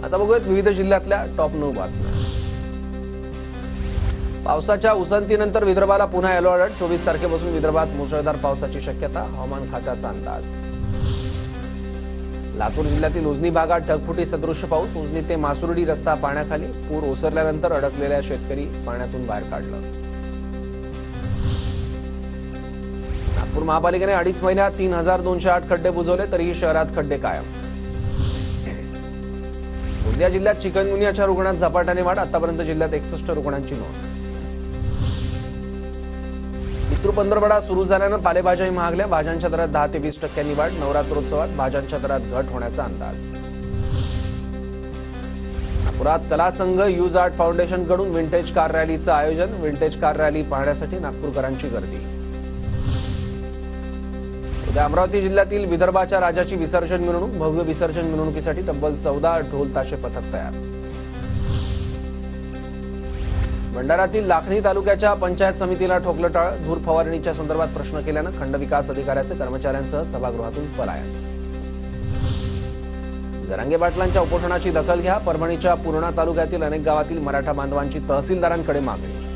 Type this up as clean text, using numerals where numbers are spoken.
आता बघूयात विविध जिल्ह्यातल्या टॉप 9 बातम्या। पावसाच्या उसंतीनंतर विदर्भाला पुन्हा येलो अलर्ट। 24 तारखेपासून विदर्भात मुसळधार पावसाची शक्यता, हवामान खात्याचा अंदाज। लातूर जिल्ह्यातील उजनी भागात ढगफुटी सदृश्य पाऊस। उजनी ते मासुर्डी रस्ता पाण्याखाली, पूर ओसरल्यानंतर अडकलेल्या शेतकरी पाण्यातून बाहेर काढलं। नागपूर महापालिकेने 2.5 महिन्यात 3208 खड्डे बुजवले, तरीही शहरात खड्डे कायम। गोंदिया जिल्ह्यात चिकनगुनियाच्या रुग्णांत झपाट्याने वाढ। आतापर्यंत जिल्ह्यात 61 रुग्णांची नोंद। पितृपंधरवडा सुरू झाल्यानं पालेभाज्याही महागल्या। भाज्यांच्या दरात 10 ते 20% वाढ। नवरात्रोत्सवात भाज्यांच्या दरात घट होण्याचा अंदाज। नागपुरात कला संघ यूज आर्ट फाउंडेशनकडून विंटेज कार रॅलीचं आयोजन। विंटेज कार रॅली पाहण्यासाठी नागपूरकरांची गर्दी। उद्या अमरावती जिल्ह्यातील विदर्भाच्या राजाची विसर्जन मिरवणूक। भव्य विसर्जन मिरवणुकीसाठी तब्बल 14 ढोल ताशे पथक तयार। भंडारातील लाखनी तालुक्याच्या पंचायत समितीला ठोकलं टाळ। धूर फवारणीच्या संदर्भात प्रश्न केल्यानं खंडविकास अधिकाऱ्याचे कर्मचाऱ्यांसह सभागृहातून पलायन। जरांगे पाटलांच्या उपोषणाची दखल घ्या। परभणीच्या पूर्णा तालुक्यातील अनेक गावातील मराठा बांधवांची तहसीलदारांकडे मागणी।